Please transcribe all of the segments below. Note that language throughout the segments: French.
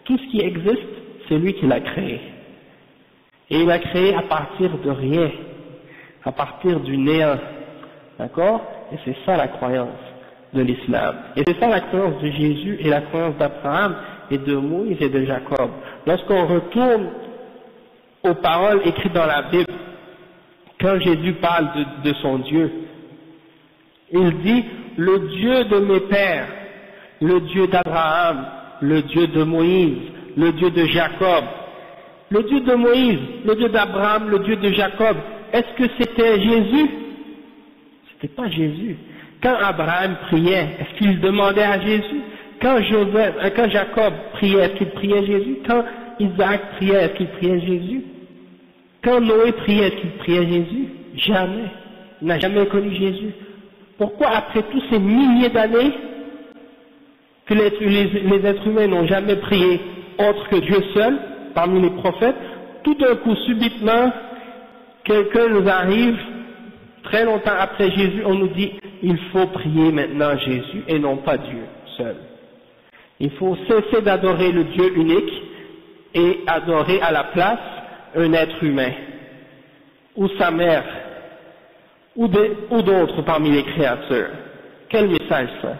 Tout ce qui existe, c'est lui qui l'a créé. Et il l'a créé à partir de rien, à partir du néant. D'accord? Et c'est ça la croyance de l'islam. Et c'est ça la croyance de Jésus et la croyance d'Abraham et de Moïse et de Jacob. Lorsqu'on retourne aux paroles écrites dans la Bible, quand Jésus parle de son Dieu, il dit « le Dieu de mes pères, le Dieu d'Abraham, le Dieu de Moïse, le Dieu de Jacob ». Le Dieu de Moïse, le Dieu d'Abraham, le Dieu de Jacob, est-ce que c'était Jésus? C'était pas Jésus. Quand Abraham priait, est-ce qu'il demandait à Jésus? Quand Jacob priait, est-ce qu'il priait Jésus? Quand Isaac priait, est-ce qu'il priait Jésus? Quand Noé priait, est-ce qu'il priait Jésus? Jamais. Il n'a jamais connu Jésus. Pourquoi après tous ces milliers d'années que les êtres humains n'ont jamais prié autre que Dieu seul, parmi les prophètes, tout d'un coup, subitement, quelqu'un nous arrive, très longtemps après Jésus, on nous dit, il faut prier maintenant Jésus et non pas Dieu seul. Il faut cesser d'adorer le Dieu unique et adorer à la place un être humain, ou sa mère, ou d'autres parmi les créatures. Quel message ça?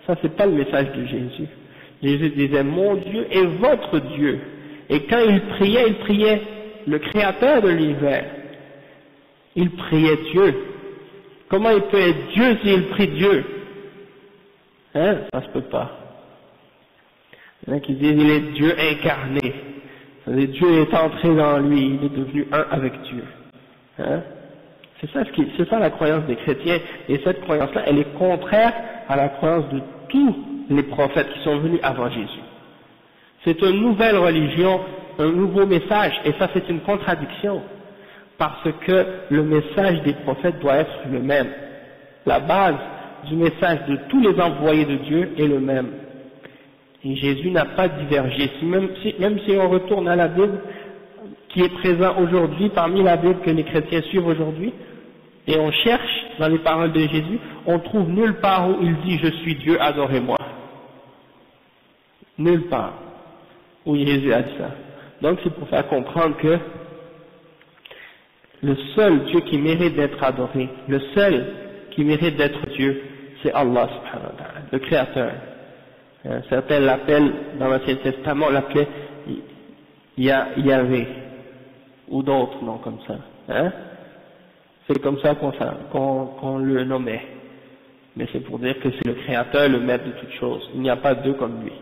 Ça c'est pas le message de Jésus. Jésus disait, mon Dieu est votre Dieu. Et quand il priait le créateur de l'univers. Il priait Dieu. Comment il peut être Dieu s'il prie Dieu? Hein? Ça se peut pas. Il y en a qui disent il est Dieu incarné. C'est-à-dire Dieu est entré dans lui, il est devenu un avec Dieu. Hein? C'est ça la croyance des chrétiens. Et cette croyance-là, elle est contraire à la croyance de tous les prophètes qui sont venus avant Jésus. C'est une nouvelle religion, un nouveau message, et ça c'est une contradiction, parce que le message des prophètes doit être le même. La base du message de tous les envoyés de Dieu est le même. Et Jésus n'a pas divergé. Même si on retourne à la Bible, qui est présent aujourd'hui, parmi la Bible que les chrétiens suivent aujourd'hui, et on cherche dans les paroles de Jésus, on trouve nulle part où il dit « Je suis Dieu, adorez-moi ». Nulle part où Jésus a dit ça. Donc c'est pour faire comprendre que le seul Dieu qui mérite d'être adoré, le seul qui mérite d'être Dieu, c'est Allah subhanahu wa ta'ala, le Créateur. Certains l'appellent, dans l'Ancien Testament, l'appelaient Yahvé, ou d'autres noms comme ça. Hein? C'est comme ça qu'on le nommait. Mais c'est pour dire que c'est le Créateur, le maître de toutes choses. Il n'y a pas deux comme lui.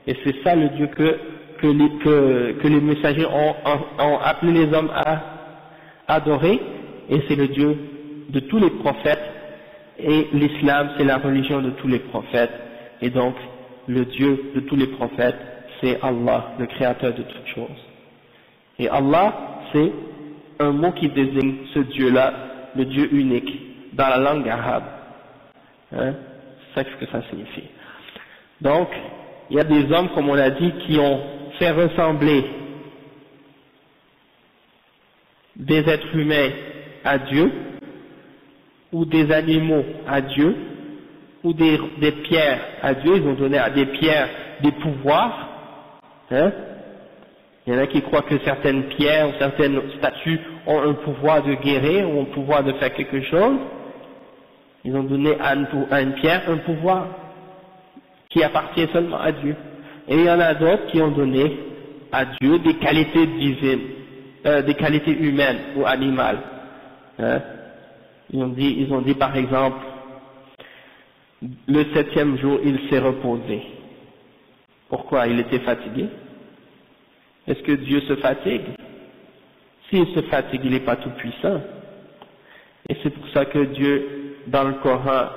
Et c'est ça le Dieu que les messagers ont appelé les hommes à adorer, et c'est le Dieu de tous les prophètes, et l'islam c'est la religion de tous les prophètes, et donc le Dieu de tous les prophètes c'est Allah, le créateur de toutes choses. Et Allah c'est un mot qui désigne ce Dieu-là, le Dieu unique, dans la langue arabe. Hein? C'est ça que ça signifie. Donc, il y a des hommes, comme on l'a dit, qui ont fait ressembler des êtres humains à Dieu, ou des animaux à Dieu, ou des pierres à Dieu. Ils ont donné à des pierres des pouvoirs. Hein? Il y en a qui croient que certaines pierres ou certaines statues ont un pouvoir de guérir ou un pouvoir de faire quelque chose. Ils ont donné à une pierre un pouvoir qui appartient seulement à Dieu. Et il y en a d'autres qui ont donné à Dieu des qualités divines, des qualités humaines ou animales. Hein? Ils ont dit par exemple, le 7e jour il s'est reposé. Pourquoi? Il était fatigué? Est-ce que Dieu se fatigue? S'il se fatigue, il n'est pas tout puissant. Et c'est pour ça que Dieu, dans le Coran,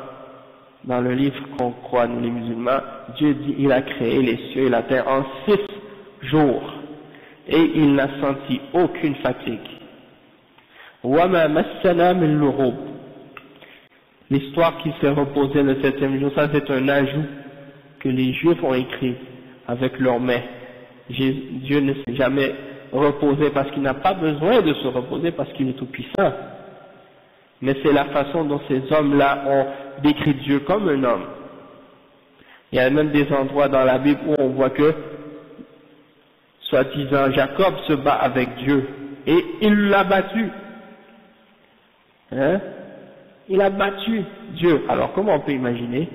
dans le livre qu'on croit nous les musulmans, Dieu dit il a créé les cieux et la terre en 6 jours et il n'a senti aucune fatigue. وَمَا مَسَّنَا مِن لُغُوبٍ. L'histoire qui s'est reposée le 7e jour, ça c'est un ajout que les Juifs ont écrit avec leurs mains. Dieu ne s'est jamais reposé parce qu'il n'a pas besoin de se reposer parce qu'il est tout puissant. Mais c'est la façon dont ces hommes-là ont décrit Dieu comme un homme. Il y a même des endroits dans la Bible où on voit que soi-disant Jacob se bat avec Dieu, et il l'a battu. Hein? Il a battu Dieu. Alors comment on peut imaginer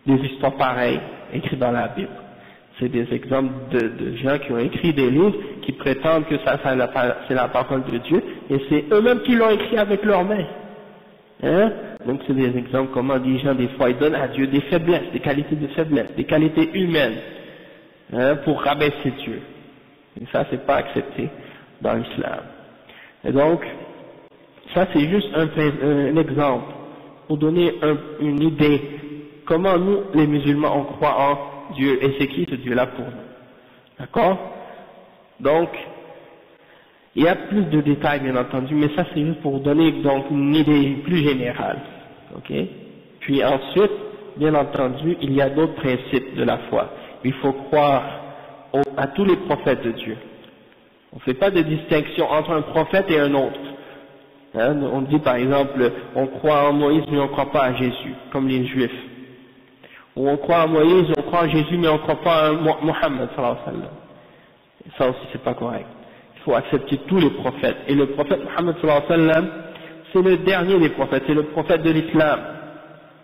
des histoires pareilles écrites dans la Bible? C'est des exemples de gens qui ont écrit des livres, qui prétendent que c'est la parole de Dieu, et c'est eux-mêmes qui l'ont écrit avec leurs mains. Hein? Donc c'est des exemples comment des gens des fois ils donnent à Dieu des faiblesses, des qualités de faiblesse, des qualités humaines, hein, pour rabaisser Dieu. Et ça c'est pas accepté dans l'islam. Et donc ça c'est juste un exemple pour donner une idée comment nous les musulmans on croit en Dieu et c'est qui ce Dieu-là pour nous. D'accord? Donc il y a plus de détails bien entendu, mais ça c'est juste pour donner donc une idée plus générale. Ok? Puis ensuite, bien entendu, il y a d'autres principes de la foi. Il faut croire à tous les prophètes de Dieu. On ne fait pas de distinction entre un prophète et un autre. Hein? On dit par exemple, on croit en Moïse mais on ne croit pas à Jésus, comme les Juifs. Ou on croit en Moïse, on croit en Jésus mais on ne croit pas en Mohammed sallallahu alayhi wa sallam. Ça aussi c'est pas correct. Il faut accepter tous les prophètes. Et le prophète Mohammed sallallahu alayhi wa sallam, c'est le dernier des prophètes, c'est le prophète de l'islam,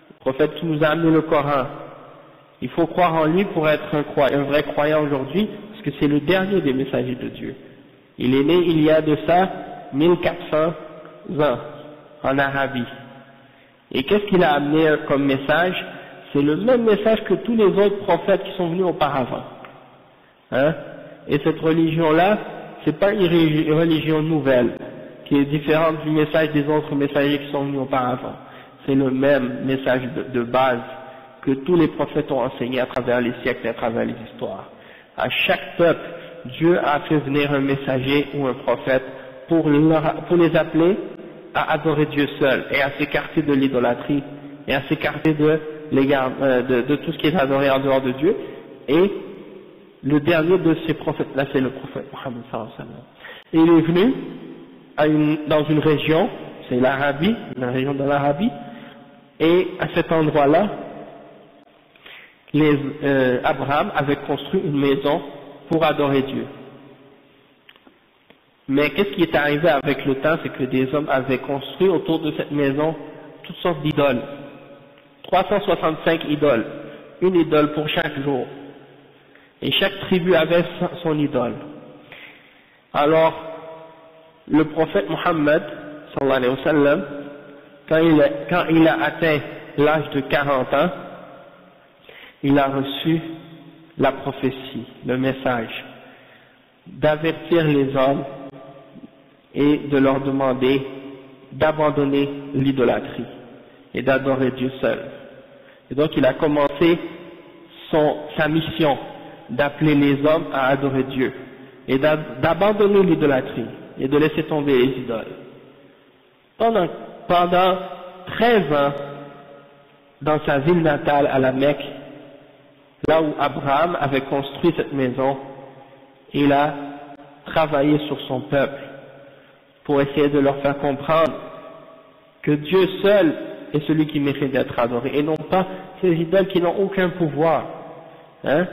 le prophète qui nous a amené le Coran. Il faut croire en lui pour être un vrai croyant aujourd'hui, parce que c'est le dernier des messagers de Dieu. Il est né il y a de ça 1400 ans en Arabie. Et qu'est-ce qu'il a amené comme message? C'est le même message que tous les autres prophètes qui sont venus auparavant. Hein? Et cette religion-là, c'est pas une religion nouvelle, qui est différente du message des autres messagers qui sont venus auparavant. C'est le même message de base que tous les prophètes ont enseigné à travers les siècles et à travers les histoires. À chaque peuple, Dieu a fait venir un messager ou un prophète pour les appeler à adorer Dieu seul et à s'écarter de l'idolâtrie et à s'écarter de tout ce qui est adoré en dehors de Dieu. Et le dernier de ces prophètes-là, c'est le prophète Mohammed sallallahu alayhi wa sallam. Et il est venu dans une région, c'est l'Arabie, la région de l'Arabie, et à cet endroit-là, Abraham avait construit une maison pour adorer Dieu. Mais qu'est-ce qui est arrivé avec le temps, c'est que des hommes avaient construit autour de cette maison toutes sortes d'idoles. 365 idoles, une idole pour chaque jour. Et chaque tribu avait son idole. Alors, le prophète Mohammed, sallallahu alayhi wa sallam, quand il a atteint l'âge de 40 ans, il a reçu la prophétie, le message, d'avertir les hommes et de leur demander d'abandonner l'idolâtrie et d'adorer Dieu seul. Et donc il a commencé sa mission d'appeler les hommes à adorer Dieu et d'abandonner l'idolâtrie et de laisser tomber les idoles. Pendant 13 ans, dans sa ville natale à la Mecque, là où Abraham avait construit cette maison, il a travaillé sur son peuple pour essayer de leur faire comprendre que Dieu seul est celui qui mérite d'être adoré et non pas ces idoles qui n'ont aucun pouvoir. Hein?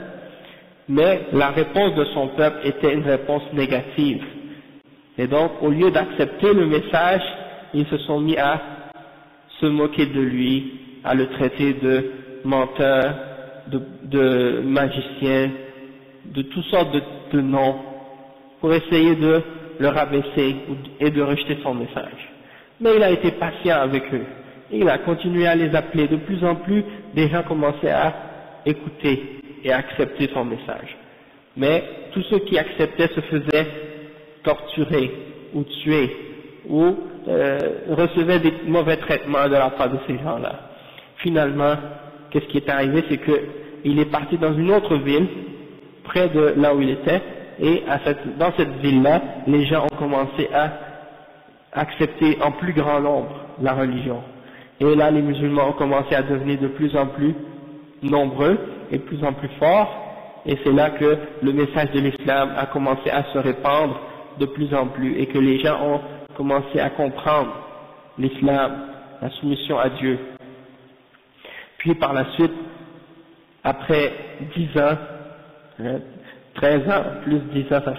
Mais la réponse de son peuple était une réponse négative. Et donc, au lieu d'accepter le message, ils se sont mis à se moquer de lui, à le traiter de menteur, de magicien, de toutes sortes de noms, pour essayer de le rabaisser et de rejeter son message. Mais il a été patient avec eux. Et il a continué à les appeler. De plus en plus, des gens commençaient à écouter et à accepter son message. Mais tous ceux qui acceptaient se faisaient torturer ou tuer ou recevaient des mauvais traitements de la part de ces gens-là. Finalement, qu'est-ce qui est arrivé, c'est qu'il est parti dans une autre ville, près de là où il était, et dans cette ville-là, les gens ont commencé à accepter en plus grand nombre la religion. Et là, les musulmans ont commencé à devenir de plus en plus nombreux et de plus en plus forts, et c'est là que le message de l'islam a commencé à se répandre de plus en plus, et que les gens ont commencé à comprendre l'islam, la soumission à Dieu. Puis par la suite, après 10 ans, 13 ans, plus 10 ans, ça